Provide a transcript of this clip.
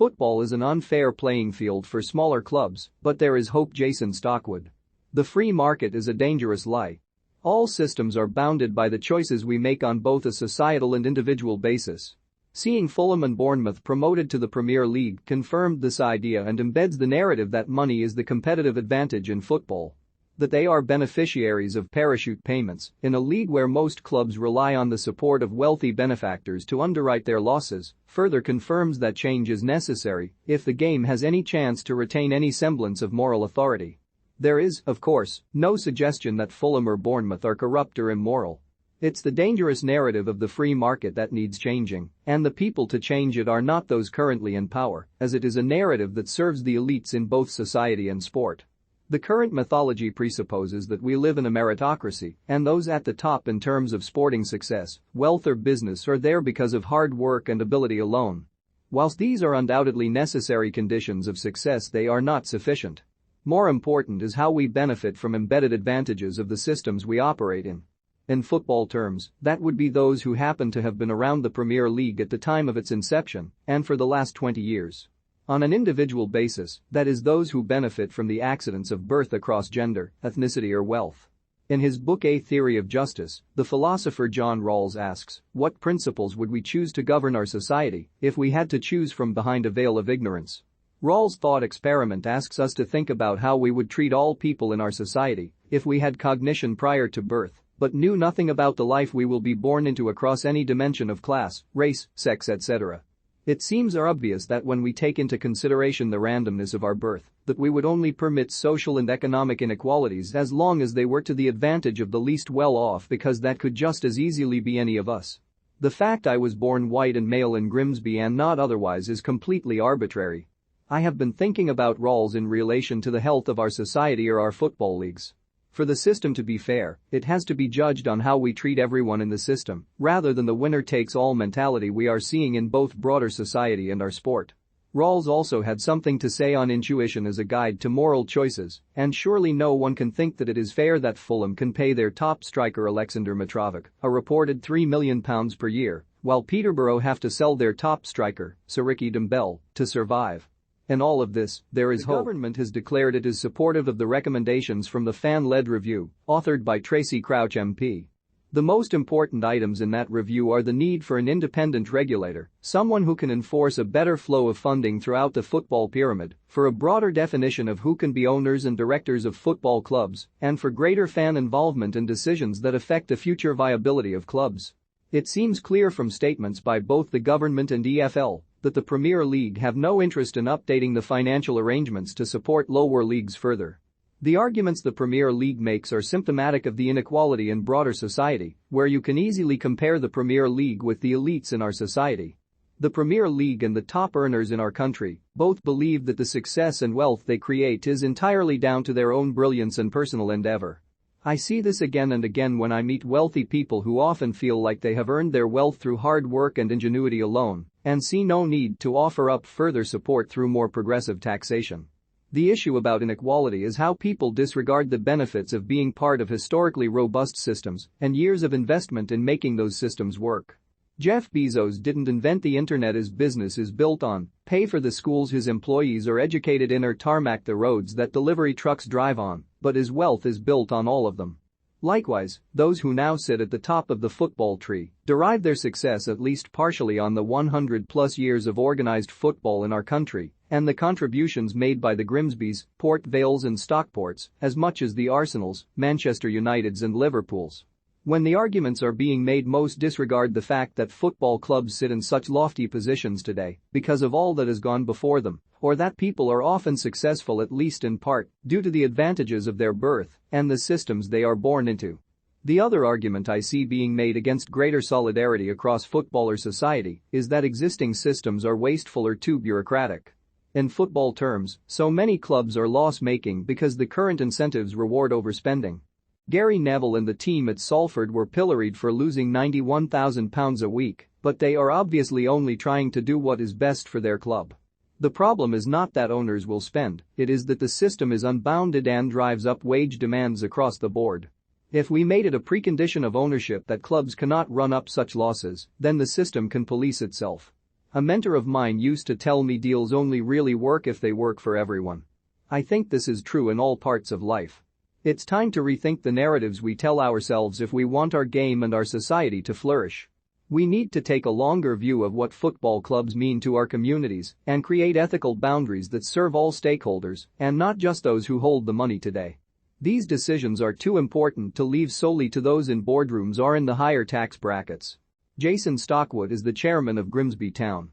Football is an unfair playing field for smaller clubs, but there is hope. Jason Stockwood. The free market is a dangerous lie. All systems are bounded by the choices we make on both a societal and individual basis. Seeing Fulham and Bournemouth promoted to the Premier League confirmed this idea and embeds the narrative that money is the competitive advantage in football. That they are beneficiaries of parachute payments in a league where most clubs rely on the support of wealthy benefactors to underwrite their losses further confirms that change is necessary if the game has any chance to retain any semblance of moral authority. There is, of course, no suggestion that Fulham or Bournemouth are corrupt or immoral. It's the dangerous narrative of the free market that needs changing, and the people to change it are not those currently in power, as it is a narrative that serves the elites in both society and sport. The current mythology presupposes that we live in a meritocracy, and those at the top in terms of sporting success, wealth or business are there because of hard work and ability alone. Whilst these are undoubtedly necessary conditions of success, they are not sufficient. More important is how we benefit from embedded advantages of the systems we operate in. In football terms, that would be those who happen to have been around the Premier League at the time of its inception and for the last 20 years. On an individual basis, that is those who benefit from the accidents of birth across gender, ethnicity or wealth. In his book A Theory of Justice, the philosopher John Rawls asks, what principles would we choose to govern our society if we had to choose from behind a veil of ignorance? Rawls' thought experiment asks us to think about how we would treat all people in our society if we had cognition prior to birth, but knew nothing about the life we will be born into across any dimension of class, race, sex, etc. It seems obvious that when we take into consideration the randomness of our birth, that we would only permit social and economic inequalities as long as they were to the advantage of the least well-off, because that could just as easily be any of us. The fact I was born white and male in Grimsby and not otherwise is completely arbitrary. I have been thinking about Rawls in relation to the health of our society or our football leagues. For the system to be fair, it has to be judged on how we treat everyone in the system, rather than the winner-takes-all mentality we are seeing in both broader society and our sport. Rawls also had something to say on intuition as a guide to moral choices, and surely no one can think that it is fair that Fulham can pay their top striker Alexander Mitrovic a reported £3 million per year, while Peterborough have to sell their top striker, Siriki Dembele, to survive. In all of this, there is hope. The government has declared it is supportive of the recommendations from the fan-led review, authored by Tracy Crouch MP. The most important items in that review are the need for an independent regulator, someone who can enforce a better flow of funding throughout the football pyramid, for a broader definition of who can be owners and directors of football clubs, and for greater fan involvement in decisions that affect the future viability of clubs. It seems clear from statements by both the government and EFL that the Premier League have no interest in updating the financial arrangements to support lower leagues further. The arguments the Premier League makes are symptomatic of the inequality in broader society, where you can easily compare the Premier League with the elites in our society. The Premier League and the top earners in our country both believe that the success and wealth they create is entirely down to their own brilliance and personal endeavor. I see this again and again when I meet wealthy people who often feel like they have earned their wealth through hard work and ingenuity alone, and see no need to offer up further support through more progressive taxation. The issue about inequality is how people disregard the benefits of being part of historically robust systems and years of investment in making those systems work. Jeff Bezos didn't invent the internet his business is built on, pay for the schools his employees are educated in, or tarmac the roads that delivery trucks drive on, but his wealth is built on all of them. Likewise, those who now sit at the top of the football tree derive their success at least partially on the 100-plus years of organized football in our country and the contributions made by the Grimsbys, Port Vales and Stockports, as much as the Arsenals, Manchester Uniteds and Liverpools. When the arguments are being made, most disregard the fact that football clubs sit in such lofty positions today because of all that has gone before them, or that people are often successful at least in part due to the advantages of their birth and the systems they are born into. The other argument I see being made against greater solidarity across footballer society is that existing systems are wasteful or too bureaucratic. In football terms, so many clubs are loss-making because the current incentives reward overspending. Gary Neville and the team at Salford were pilloried for losing £91,000 a week, but they are obviously only trying to do what is best for their club. The problem is not that owners will spend, it is that the system is unbounded and drives up wage demands across the board. If we made it a precondition of ownership that clubs cannot run up such losses, then the system can police itself. A mentor of mine used to tell me deals only really work if they work for everyone. I think this is true in all parts of life. It's time to rethink the narratives we tell ourselves if we want our game and our society to flourish. We need to take a longer view of what football clubs mean to our communities and create ethical boundaries that serve all stakeholders and not just those who hold the money today. These decisions are too important to leave solely to those in boardrooms or in the higher tax brackets. Jason Stockwood is the chairman of Grimsby Town.